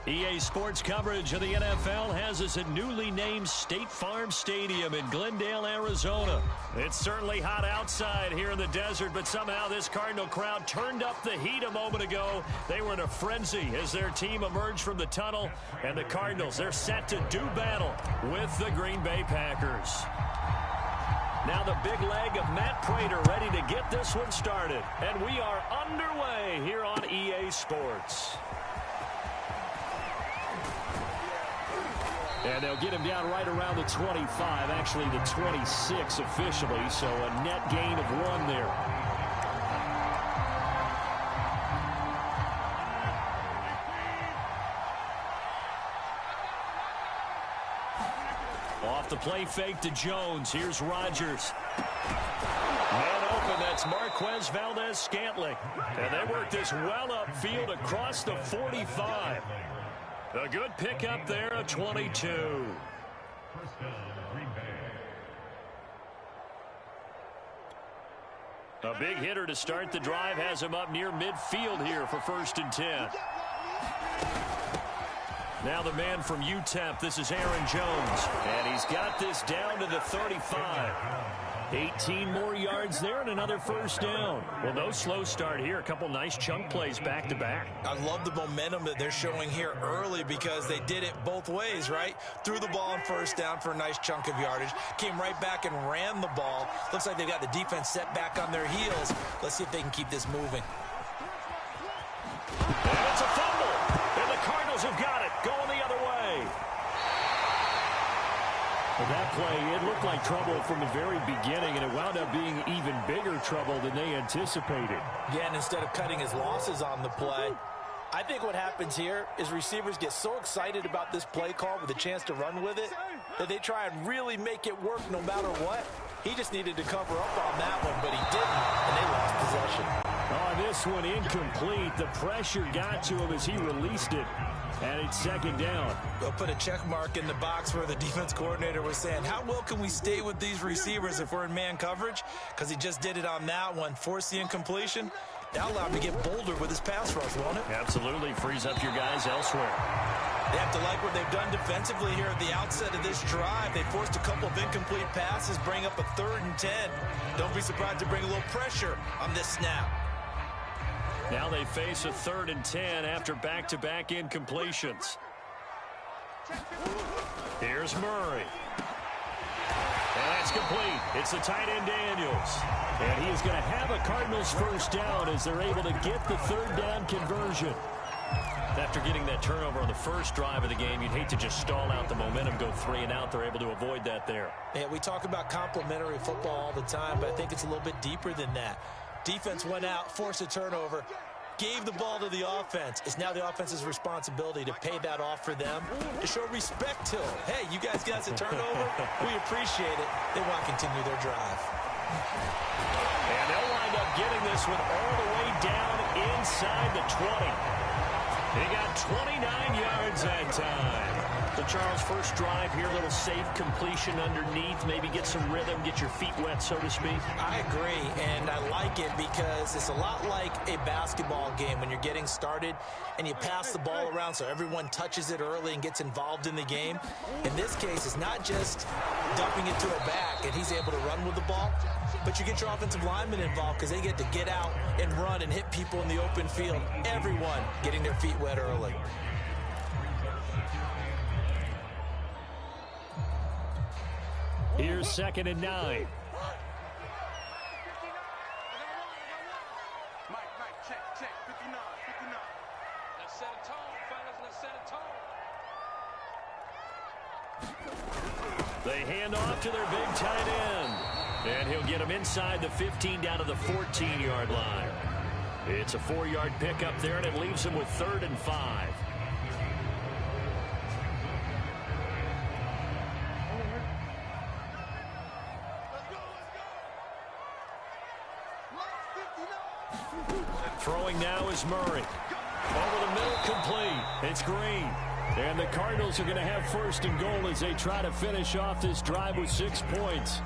EA Sports coverage of the NFL has us at newly named State Farm Stadium in Glendale, Arizona. It's certainly hot outside here in the desert, but somehow this Cardinal crowd turned up the heat a moment ago. They were in a frenzy as their team emerged from the tunnel, and the Cardinals, they're set to do battle with the Green Bay Packers. Now the big leg of Matt Prater ready to get this one started, and we are underway here on EA Sports. And they'll get him down right around the 25, actually the 26 officially, so a net gain of 1 there. Off the play fake to Jones. Here's Rodgers. Man open, that's Marquez Valdez-Scantling. And they work this well upfield across the 45. A good pickup there, a 22. A big hitter to start the drive has him up near midfield here for 1st and 10. Now the man from UTEP, this is Aaron Jones. And he's got this down to the 35. 18 more yards there and another 1st down. Well, no slow start here. A couple nice chunk plays back-to-back. I love the momentum that they're showing here early because they did it both ways, right? Threw the ball on 1st down for a nice chunk of yardage. Came right back and ran the ball. Looks like they've got the defense set back on their heels. Let's see if they can keep this moving. And it's a fumble. And the Cardinals have got it. Going the other way. Well, that play, it looked like trouble from the very beginning, and it wound up being even bigger trouble than they anticipated. Yeah, and instead of cutting his losses on the play, I think what happens here is receivers get so excited about this play call with a chance to run with it that they try and really make it work no matter what. He just needed to cover up on that one, but he didn't, and they lost possession. Oh, this one incomplete. The pressure got to him as he released it. And it's 2nd down. We'll put a check mark in the box where the defense coordinator was saying, how well can we stay with these receivers if we're in man coverage? Because he just did it on that one. Force the incompletion. That allowed him to get bolder with his pass rush, won't it? Absolutely. Frees up your guys elsewhere. They have to like what they've done defensively here at the outset of this drive. They forced a couple of incomplete passes, bring up a 3rd and 10. Don't be surprised to bring a little pressure on this snap. Now they face a 3rd and 10 after back-to-back incompletions. Here's Murray. And that's complete. It's the tight end Daniels. And he is going to have a Cardinals 1st down as they're able to get the 3rd down conversion. After getting that turnover on the first drive of the game, you'd hate to just stall out the momentum, go 3 and out. They're able to avoid that there. Yeah, we talk about complementary football all the time, but I think it's a little bit deeper than that. Defense went out, forced a turnover, gave the ball to the offense. It's now the offense's responsibility to pay that off for them, to show respect to them. Hey, you guys got us a turnover. We appreciate it. They want to continue their drive. And they'll wind up getting this one all the way down inside the 20. He got 29 yards that time. So, Charles, 1st drive here, a little safe completion underneath, maybe get some rhythm, get your feet wet, so to speak. I agree, and I like it because it's a lot like a basketball game when you're getting started and you pass the ball around so everyone touches it early and gets involved in the game. In this case, it's not just dumping it to a back and he's able to run with the ball, but you get your offensive linemen involved because they get to get out and run and hit people in the open field. Everyone getting their feet wet early. Here's 2nd and 9. Mike, check, 59. Let's set a tone, fellas, let's set a tone. They hand off to their big tight end. And he'll get him inside the 15 down to the 14-yard line. It's a 4-yard pickup there, and it leaves him with 3rd and 5. Throwing now is Murray. Over the middle, complete. It's Green. And the Cardinals are going to have 1st and goal as they try to finish off this drive with 6 points.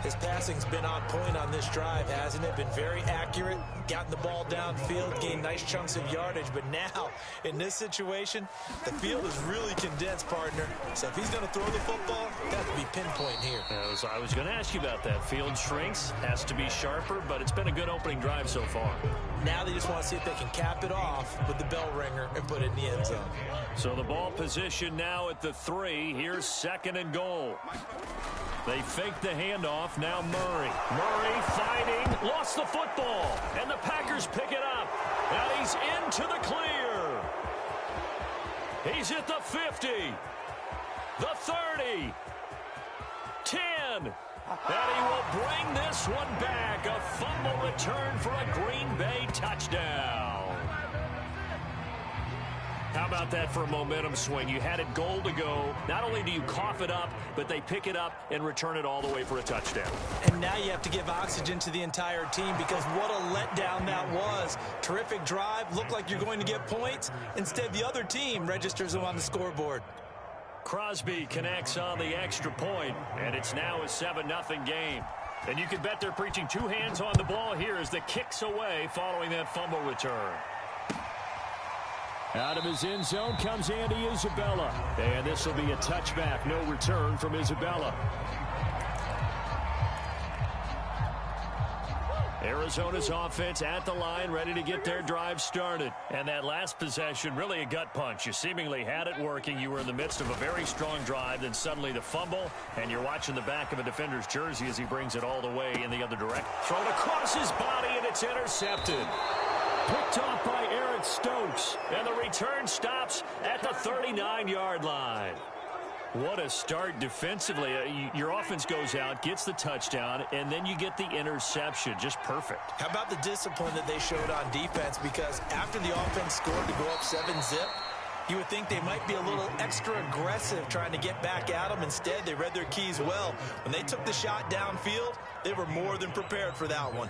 His passing's been on point on this drive, hasn't it? Been very accurate, gotten the ball downfield, gained nice chunks of yardage. But now, in this situation, the field is really condensed, partner. So if he's going to throw the football, it has to be pinpoint here. I was going to ask you about that. Field shrinks, has to be sharper, but it's been a good opening drive so far. Now they just want to see if they can cap it off with the bell ringer and put it in the end zone. So the ball position now at the 3. Here's 2nd and goal. They fake the handoff. Now Murray. Murray fighting. Lost the football. And the Packers pick it up. And he's into the clear. He's at the 50. The 30. 10. And he will bring this one back. A fumble return for a Green Bay touchdown. How about that for a momentum swing? You had it goal to go. Not only do you cough it up, but they pick it up and return it all the way for a touchdown. And now you have to give oxygen to the entire team because what a letdown that was. Terrific drive. Looked like you're going to get points. Instead, the other team registers them on the scoreboard. Crosby connects on the extra point, and it's now a 7-0 game. And you can bet they're preaching 2 hands on the ball here as the kick's away following that fumble return. Out of his end zone comes Andy Isabella. And this will be a touchback. No return from Isabella. Arizona's offense at the line, ready to get their drive started. And that last possession, really a gut punch. You seemingly had it working. You were in the midst of a very strong drive. Then suddenly the fumble, and you're watching the back of a defender's jersey as he brings it all the way in the other direction. Thrown across his body, and it's intercepted. Picked off by Eric Stokes, and the return stops at the 39-yard line. What a start defensively. Your offense goes out, gets the touchdown, and then you get the interception. Just perfect. How about the discipline that they showed on defense? Because after the offense scored to go up 7-zip, you would think they might be a little extra aggressive trying to get back at them. Instead, they read their keys well. When they took the shot downfield, they were more than prepared for that one.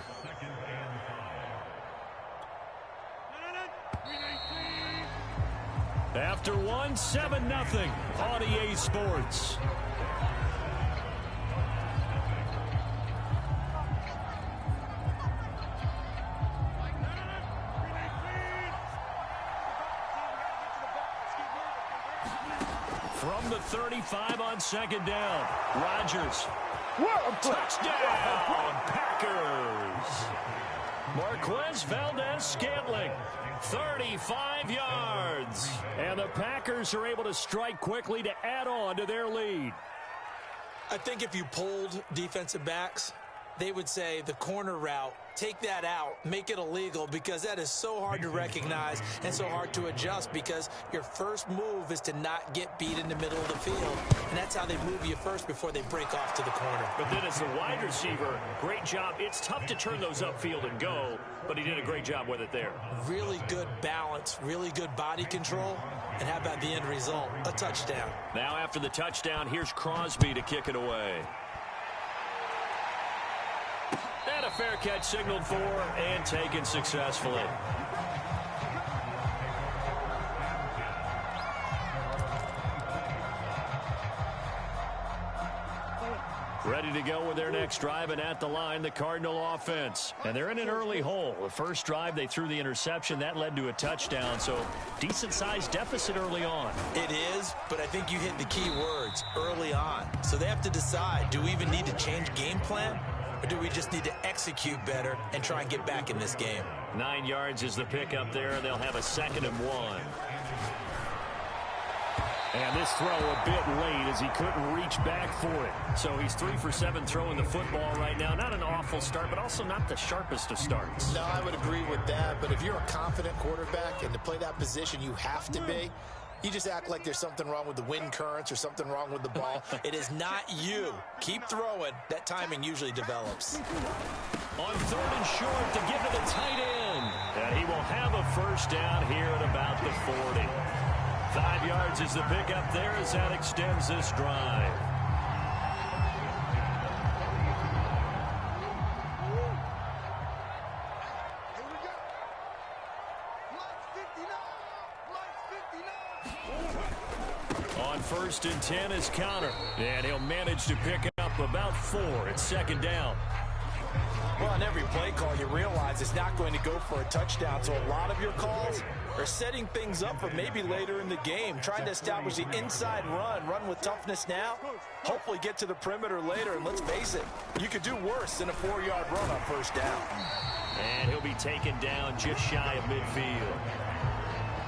After 7-0 on EA Sports. From the 35 on 2nd down, Rodgers. Touchdown, Packers. Marquez Valdez-Scantling, 35 yards. And the Packers are able to strike quickly to add on to their lead. I think if you polled defensive backs, they would say the corner route, take that out, make it illegal, because that is so hard to recognize and so hard to adjust because your first move is to not get beat in the middle of the field. And that's how they move you first before they break off to the corner. But then as a wide receiver, great job. It's tough to turn those upfield and go, but he did a great job with it there. Really good balance, really good body control. And how about the end result? A touchdown. Now after the touchdown, here's Crosby to kick it away. And a fair catch signaled for and taken successfully. Ready to go with their next drive, and at the line, the Cardinal offense. And they're in an early hole. The first drive, they threw the interception. That led to a touchdown, so decent-sized deficit early on. It is, but I think you hit the key words, early on. So they have to decide, do we even need to change game plan? Or do we just need to execute better and try and get back in this game? 9 yards is the pickup there, and they'll have a 2nd and 1. And this throw a bit late as he couldn't reach back for it. So he's 3 for 7 throwing the football right now. Not an awful start, but also not the sharpest of starts. No, I would agree with that. But if you're a confident quarterback and to play that position, you have to be. You just act like there's something wrong with the wind currents or something wrong with the ball. It is not you. Keep throwing. That timing usually develops. On 3rd and short to give to the tight end. And he will have a first down here at about the 40. 5 yards is the pickup there as that extends this drive. On 1st and 10 is Connor. And he'll manage to pick up about 4. It's second down. Well, on every play call, you realize it's not going to go for a touchdown, so a lot of your calls are setting things up for maybe later in the game, trying to establish the inside run with toughness now, hopefully get to the perimeter later, and let's face it, you could do worse than a 4-yard run on first down. And he'll be taken down just shy of midfield.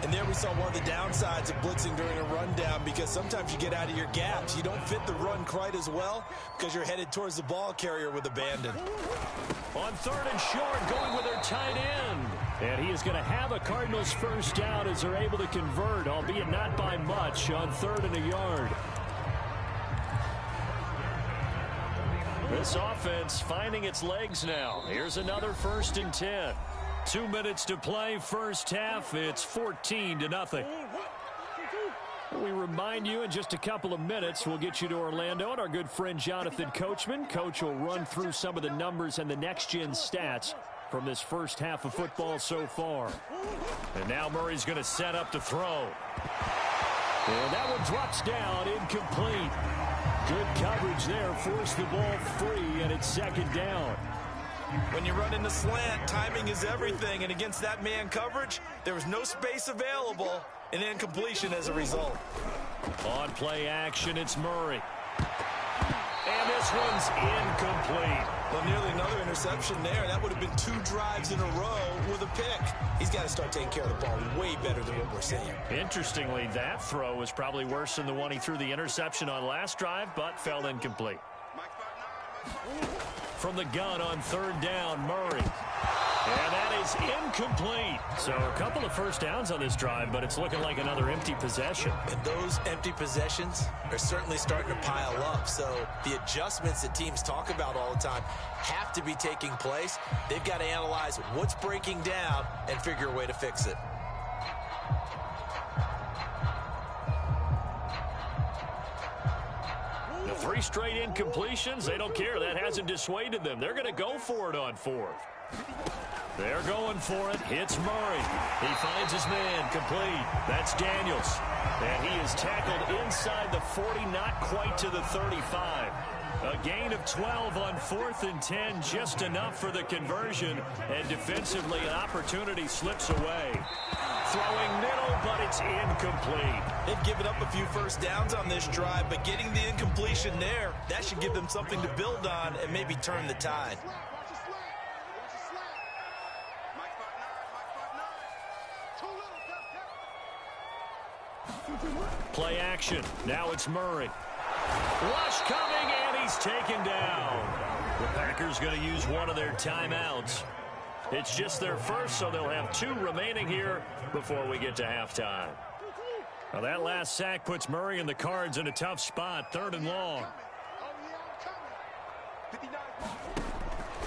And there we saw one of the downsides of blitzing during a rundown, because sometimes you get out of your gaps. You don't fit the run quite as well because you're headed towards the ball carrier with abandon. On 3rd and short, going with their tight end. And he is going to have a Cardinals first down as they're able to convert, albeit not by much, on 3rd and a yard. This offense finding its legs now. Here's another 1st and 10. 2 minutes to play, first half. It's 14-0. We remind you in just a couple of minutes, we'll get you to Orlando and our good friend Jonathan Coachman. Coach will run through some of the numbers and the next-gen stats from this first half of football so far. And now Murray's going to set up to throw. And that one drops down, incomplete. Good coverage there, forced the ball free, and it's second down. When you run in the slant, timing is everything, and against that man coverage, there was no space available, and incompletion as a result. On play action, it's Murray. And this one's incomplete. Well, nearly another interception there. That would have been 2 drives in a row with a pick. He's got to start taking care of the ball way better than what we're seeing. Interestingly, that throw was probably worse than the one he threw the interception on last drive, but fell incomplete. From the gun on 3rd down, Murray. And that is incomplete. So a couple of first downs on this drive, but it's looking like another empty possession. And those empty possessions are certainly starting to pile up. So the adjustments that teams talk about all the time have to be taking place. They've got to analyze what's breaking down and figure a way to fix it. The 3 straight incompletions, they don't care. That hasn't dissuaded them. They're going to go for it on 4th. They're going for it. Hits Murray. He finds his man. Complete. That's Daniels. And he is tackled inside the 40, not quite to the 35. A gain of 12 on 4th and 10, just enough for the conversion. And defensively, an opportunity slips away. Throwing middle, but it's incomplete. They've given up a few first downs on this drive, but getting the incompletion there, that should give them something to build on and maybe turn the tide. Play action. Now it's Murray. Rush coming, and he's taken down. The Packers going to use one of their timeouts. It's just their first, so they'll have 2 remaining here before we get to halftime. Now that last sack puts Murray and the Cards in a tough spot, 3rd and long.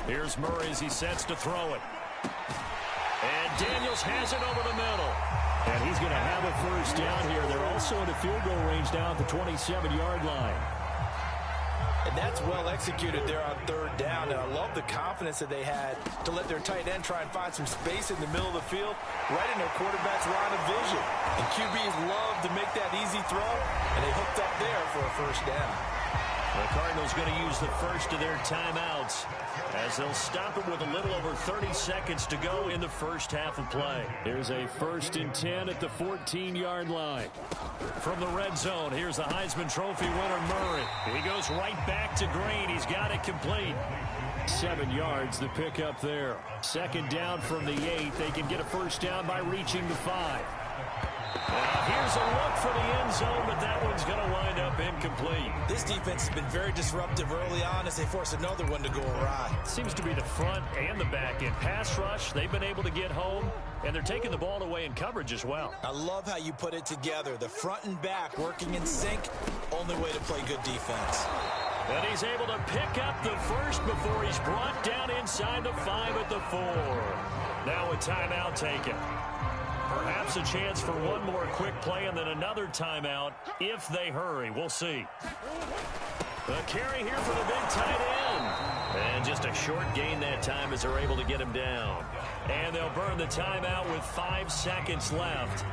Here's Murray as he sets to throw it. And Daniels has it over the middle. And he's going to have a first down here. They're also in the field goal range now at the 27-yard line. And that's well executed there on 3rd down. And I love the confidence that they had to let their tight end try and find some space in the middle of the field, right in their quarterback's line of vision. And QBs love to make that easy throw, and they hooked up there for a first down. The Cardinals going to use the first of their timeouts as they'll stop it with a little over 30 seconds to go in the first half of play. Here's a 1st and 10 at the 14-yard line. From the red zone, here's the Heisman Trophy winner, Murray. He goes right back to Green. He's got it complete. 7 yards, the pickup there. Second down from the 8. They can get a first down by reaching the 5. Here's a look for the end zone, but that one's going to wind up incomplete. This defense has been very disruptive early on as they force another one to go awry. Seems to be the front and the back end. Pass rush, they've been able to get home, and they're taking the ball away in coverage as well. I love how you put it together. The front and back working in sync, only way to play good defense. And he's able to pick up the first before he's brought down inside the 5 at the 4. Now a timeout taken. Perhaps a chance for one more quick play and then another timeout if they hurry. We'll see. The carry here for the big tight end. And just a short gain that time as they're able to get him down. And they'll burn the timeout with 5 seconds left.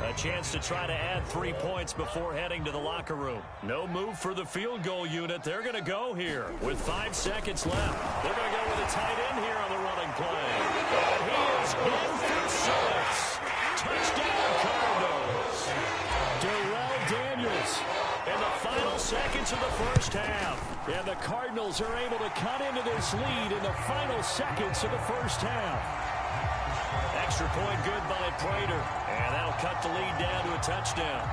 A chance to try to add 3 points before heading to the locker room. No move for the field goal unit. They're going to go here with 5 seconds left. They're going to go with a tight end here on the running play. And he is in for 6. Touchdown Cardinals. Darrell Daniels in the final seconds of the first half. And the Cardinals are able to cut into this lead in the final seconds of the first half. Extra point good by Prater. And that'll cut the lead down to a touchdown.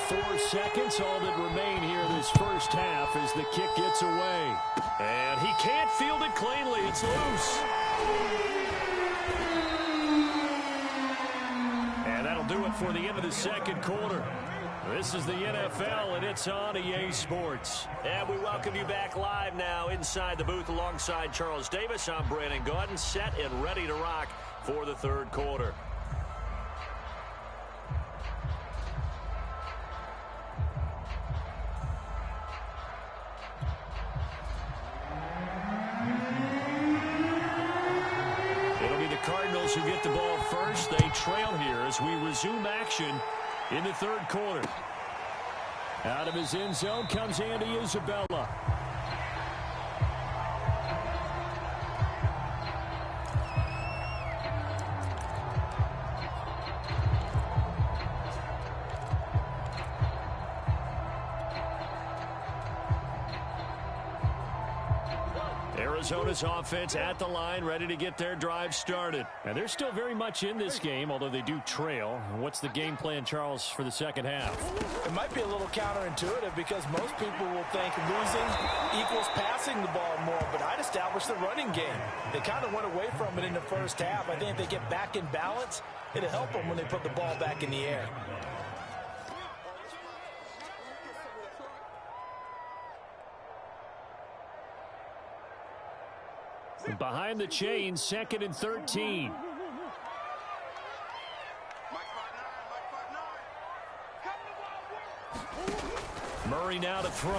Four seconds, all that remain here in this first half as the kick gets away. And he can't field it cleanly. It's loose. And that'll do it for the end of the second quarter. This is the NFL, and it's on EA Sports. And we welcome you back live now inside the booth alongside Charles Davis. I'm BrianAkaDaddyB, set and ready to rock for the third quarter. It'll be the Cardinals who get the ball first. They trail here as we resume action in the third quarter. Out of his end zone comes Andy Isabella. Arizona's offense at the line, ready to get their drive started. And they're still very much in this game, although they do trail. What's the game plan, Charles, for the second half? It might be a little counterintuitive because most people will think losing equals passing the ball more, but I'd establish the running game. They kind of went away from it in the first half. I think if they get back in balance, it'll help them when they put the ball back in the air. Behind the chains, 2nd and 13. Murray now to throw.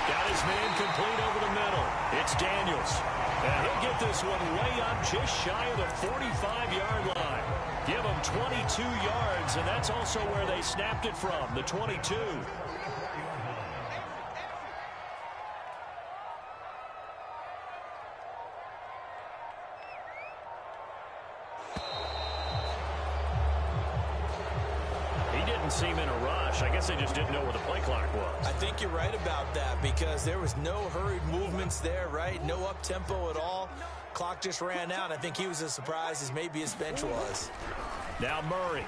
Got his man complete over the middle. It's Daniels. And he'll get this one way up just shy of the 45-yard line. Give him 22 yards, and that's also where they snapped it from, the 22. Seem in a rush. I guess they just didn't know where the play clock was. I think you're right about that because there was no hurried movements there, right? No up-tempo at all. Clock just ran out. I think he was as surprised as maybe his bench was. Now Murray.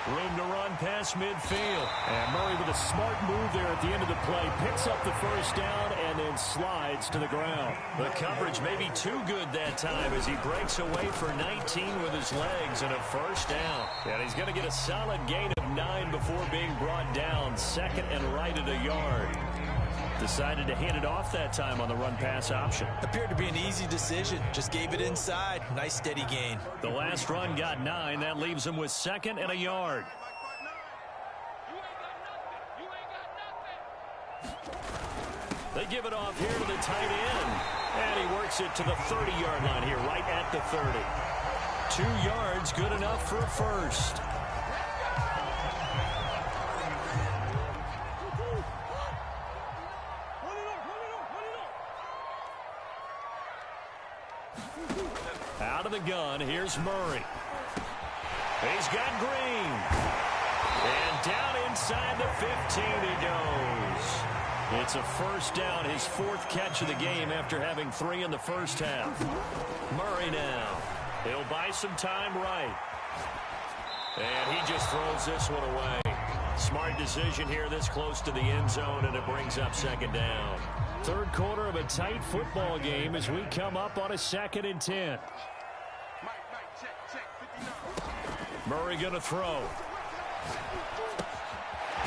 Room to run past midfield. And Murray with a smart move there at the end of the play. Picks up the first down and then slides to the ground. The coverage may be too good that time as he breaks away for 19 with his legs and a first down. And he's going to get a solid gain of 9 before being brought down. 2nd and right at a yard. Decided to hand it off that time on the run-pass option. Appeared to be an easy decision. Just gave it inside. Nice steady gain. The last run got 9. That leaves him with 2nd and a yard. They give it off here to the tight end. And he works it to the 30-yard line here, right at the 30. 2 yards, good enough for a first. Out of the gun, here's Murray. He's got Green. And down inside the 15 he goes. It's a first down, his 4th catch of the game after having 3 in the first half. Murray now. He'll buy some time right. And he just throws this one away. Smart decision here this close to the end zone, and it brings up 2nd down. Third quarter of a tight football game as we come up on a 2nd and 10. Murray going to throw.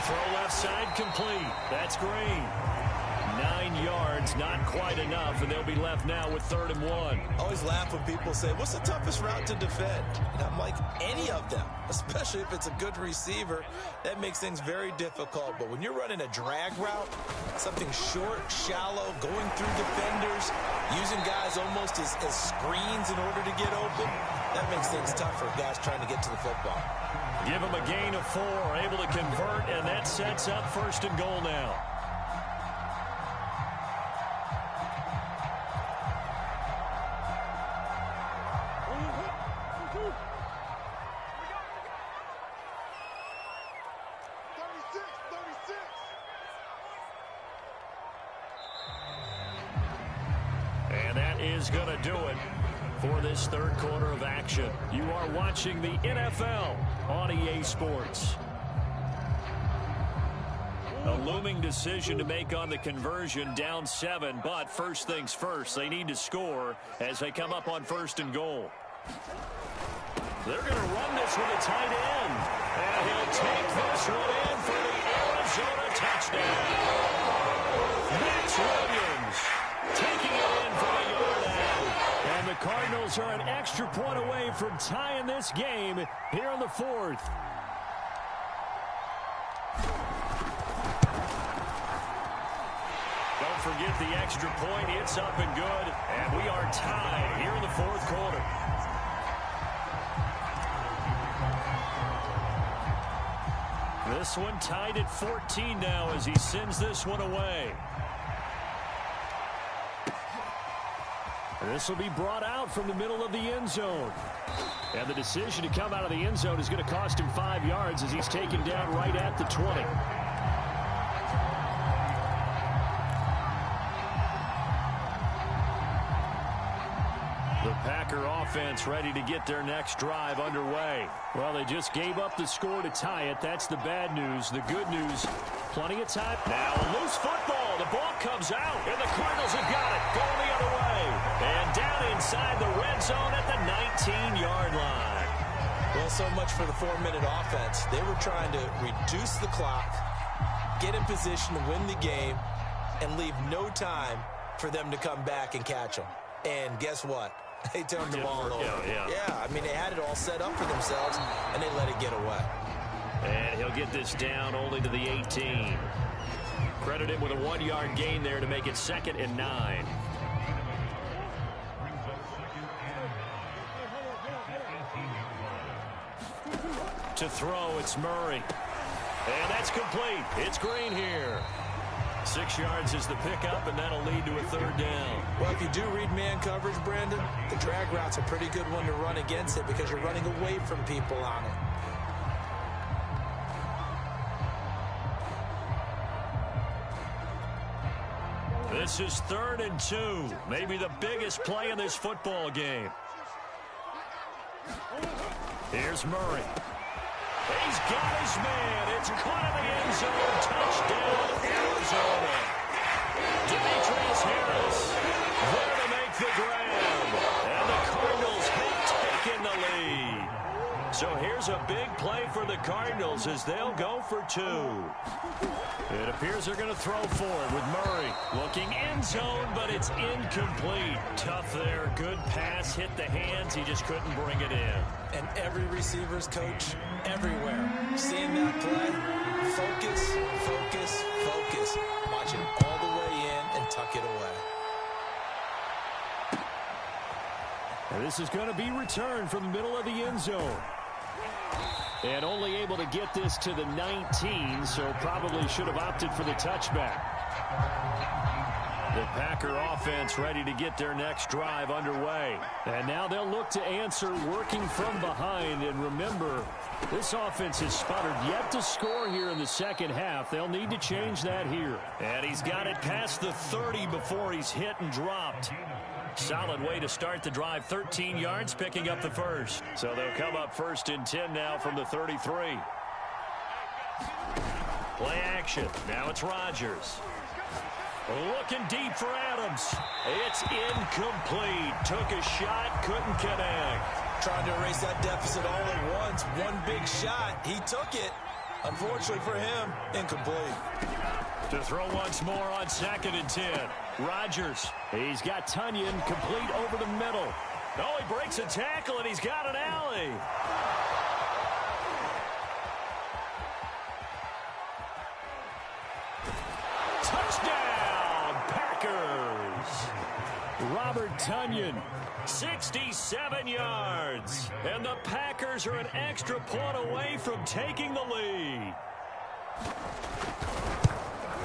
Throw left side complete. That's Green. 9 yards, not quite enough, and they'll be left now with 3rd and 1. I always laugh when people say, what's the toughest route to defend? And I'm like, any of them, especially if it's a good receiver. That makes things very difficult. But when you're running a drag route, something short, shallow, going through defenders, using guys almost as screens in order to get open, that makes things tough for guys trying to get to the football. Give him a gain of 4, able to convert, and that sets up 1st and goal now. And that is going to do it for this 3rd quarter of action. You are watching the NFL on EA Sports. A looming decision to make on the conversion, down 7, but first things first, they need to score as they come up on 1st and goal. They're going to run this with a tight end, and he'll take this one in for the Arizona touchdown. Max Williams taking it in for the yard out. And the Cardinals are an extra point away from tying this game here in the 4th. Don't forget the extra point. It's up and good. And we are tied here in the 4th quarter. This one tied at 14 now as he sends this one away. This will be brought out from the middle of the end zone. And the decision to come out of the end zone is going to cost him 5 yards as he's taken down right at the 20. The Packer offense ready to get their next drive underway. Well, they just gave up the score to tie it. That's the bad news. The good news, plenty of time. Now a loose football. The ball comes out, and the Cardinals have got it. Going the other way. And down inside the red zone at the 19-yard line. Well, so much for the 4-minute offense. They were trying to reduce the clock, get in position to win the game, and leave no time for them to come back and catch them. And guess what? They turned the ball over. Yeah, I mean, they had it all set up for themselves, and they let it get away. And he'll get this down only to the 18. Credit him with a 1-yard gain there to make it 2nd and 9. To throw, it's Murray. And that's complete. It's Green here. 6 yards is the pickup, and that'll lead to a 3rd down. Well, if you do read man coverage, Brandon, the drag route's a pretty good one to run against it because you're running away from people on it. This is 3rd and 2. Maybe the biggest play in this football game. Here's Murray. He's got his man. It's caught in the end zone. Touchdown, Arizona. Demetrius Harris there to make the grab. And the Cardinals have taken the lead. So here's a big play for the Cardinals as they'll go for 2. It appears they're going to throw for it with Murray. Looking end zone, but it's incomplete. Tough there. Good pass. Hit the hands. He just couldn't bring it in. And every receiver's coach everywhere. Seeing that play, focus, focus, focus. Watch it all the way in and tuck it away. And this is going to be returned from the middle of the end zone. And only able to get this to the 19, so probably should have opted for the touchback. The Packer offense ready to get their next drive underway. And now they'll look to answer working from behind. And remember, this offense has sputtered yet to score here in the 2nd half. They'll need to change that here. And he's got it past the 30 before he's hit and dropped. Solid way to start the drive. 13 yards, picking up the 1st. So they'll come up 1st and 10 now from the 33. Play action. Now it's Rodgers. Looking deep for Adams. It's incomplete. Took a shot, couldn't connect. Trying to erase that deficit all at once. One big shot. He took it. Unfortunately for him, incomplete. To throw once more on 2nd and 10. Rodgers. He's got Tunyon complete over the middle. Oh, he breaks a tackle, and he's got an alley. Touchdown, Packers. Robert Tunyon, 67 yards. And the Packers are an extra point away from taking the lead.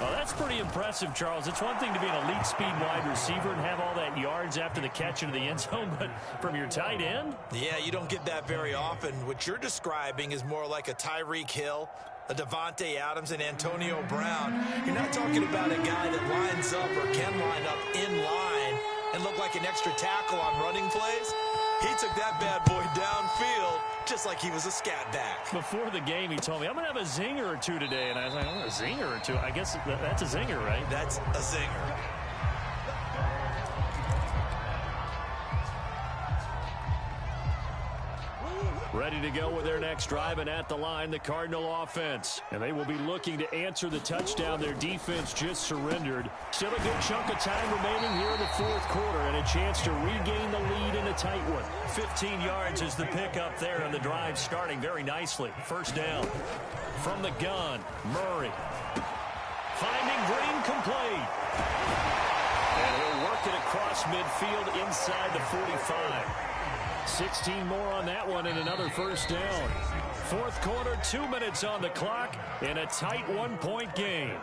Oh, that's pretty impressive, Charles. It's one thing to be an elite speed wide receiver and have all that yards after the catch into the end zone, but from your tight end? Yeah, you don't get that very often. What you're describing is more like a Tyreek Hill, a Devontae Adams, and Antonio Brown. You're not talking about a guy that lines up or can line up in line and look like an extra tackle on running plays. He took that bad boy downfield just like he was a scat back. Before the game, he told me, I'm going to have a zinger or two today. And I was like, oh, a zinger or two? I guess that's a zinger, right? That's a zinger. Ready to go with their next drive, and at the line, the Cardinal offense. And they will be looking to answer the touchdown their defense just surrendered. Still a good chunk of time remaining here in the 4th quarter, and a chance to regain the lead in a tight one. 15 yards is the pickup there, and the drive starting very nicely. First down from the gun. Murray finding Green complete. And he'll work it across midfield inside the 45. 16 more on that one and another first down. 4th quarter, 2 minutes on the clock in a tight 1-point game.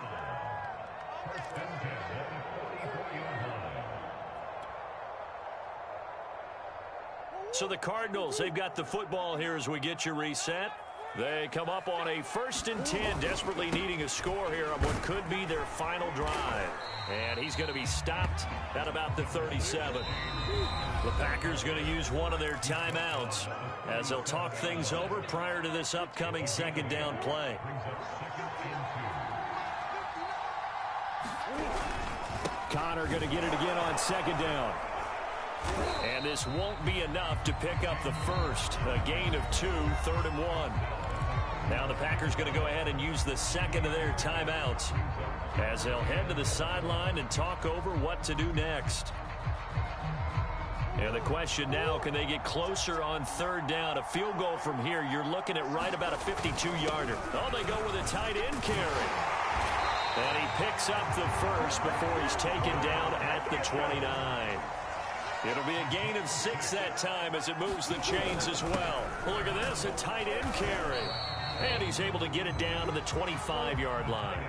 So the Cardinals, they've got the football here as we get you reset. They come up on a 1st and 10, desperately needing a score here on what could be their final drive. And he's going to be stopped at about the 37. The Packers going to use one of their timeouts as they'll talk things over prior to this upcoming 2nd down play. Connor going to get it again on 2nd down. And this won't be enough to pick up the first. A gain of 2, 3rd and 1. Now the Packers going to go ahead and use the second of their timeouts as they'll head to the sideline and talk over what to do next. And the question now, can they get closer on 3rd down? A field goal from here, you're looking at right about a 52-yarder. Oh, they go with a tight end carry. And he picks up the first before he's taken down at the 29. It'll be a gain of 6 that time as it moves the chains as well. Look at this, a tight end carry. And he's able to get it down to the 25-yard line.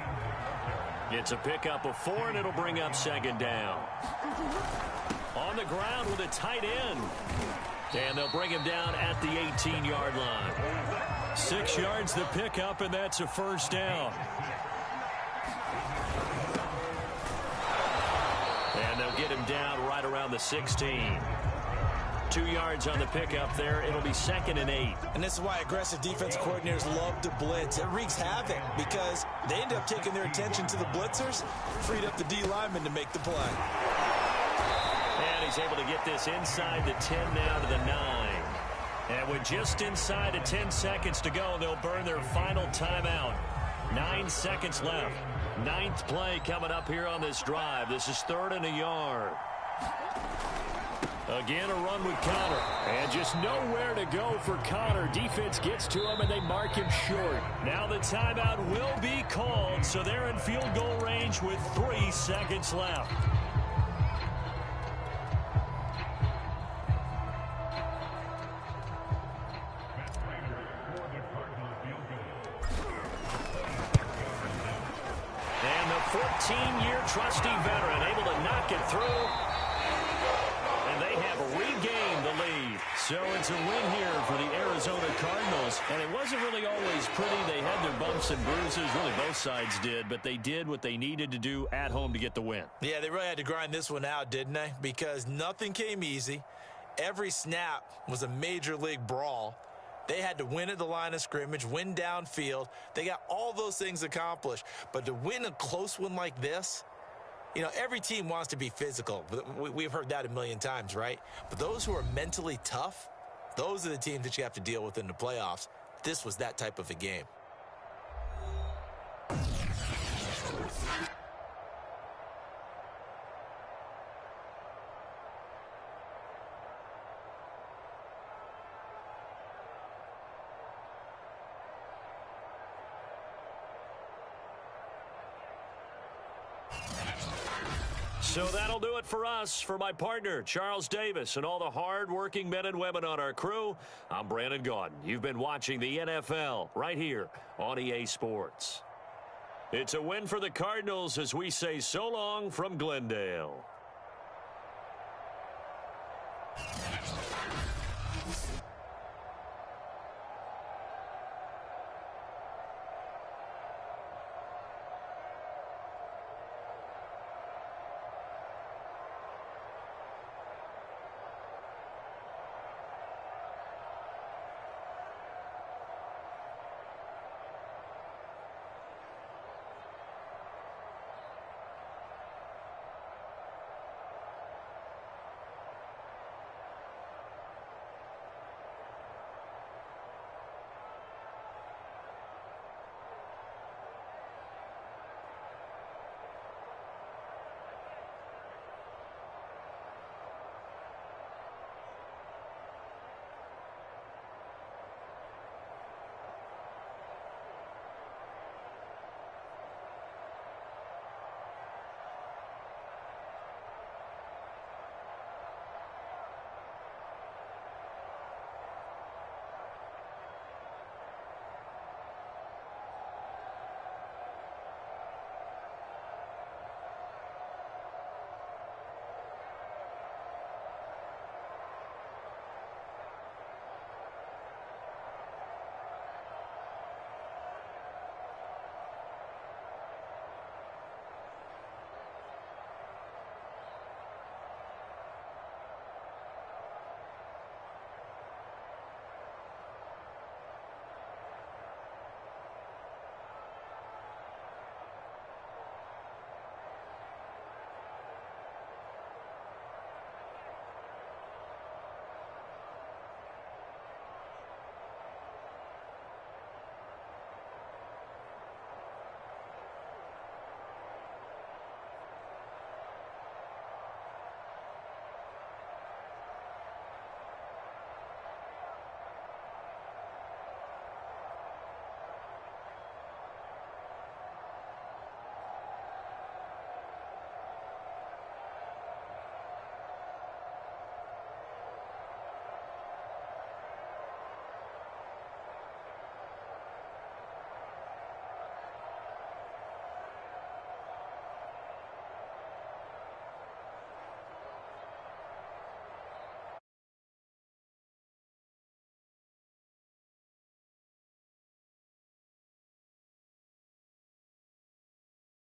It's a pickup of 4, and it'll bring up 2nd down. On the ground with a tight end. And they'll bring him down at the 18-yard line. 6 yards the pickup, and that's a first down. And they'll get him down right around the 16. 2 yards on the pickup there. It'll be 2nd and 8. And this is why aggressive defense coordinators love to blitz. It wreaks havoc because they end up taking their attention to the blitzers, freed up the D lineman to make the play. And he's able to get this inside the 10 now to the 9. And with just inside of 10 seconds to go, they'll burn their final timeout. 9 seconds left. 9th play coming up here on this drive. This is 3rd and a yard. Again, a run with Connor. And just nowhere to go for Connor. Defense gets to him, and they mark him short. Now the timeout will be called, so they're in field goal range with 3 seconds left. And the 14-year trusty veteran able to knock it through. And they have regained the lead. So it's a win here for the Arizona Cardinals. And it wasn't really always pretty. They had their bumps and bruises. Really, both sides did. But they did what they needed to do at home to get the win. Yeah, they really had to grind this one out, didn't they? Because nothing came easy. Every snap was a major league brawl. They had to win at the line of scrimmage, win downfield. They got all those things accomplished. But to win a close one like this, you know, every team wants to be physical. We've heard that a million times, right? But those who are mentally tough, those are the teams that you have to deal with in the playoffs. This was that type of a game. So that'll do it for us. For my partner, Charles Davis, and all the hard-working men and women on our crew, I'm Brandon Gaudin. You've been watching the NFL right here on EA Sports. It's a win for the Cardinals as we say so long from Glendale.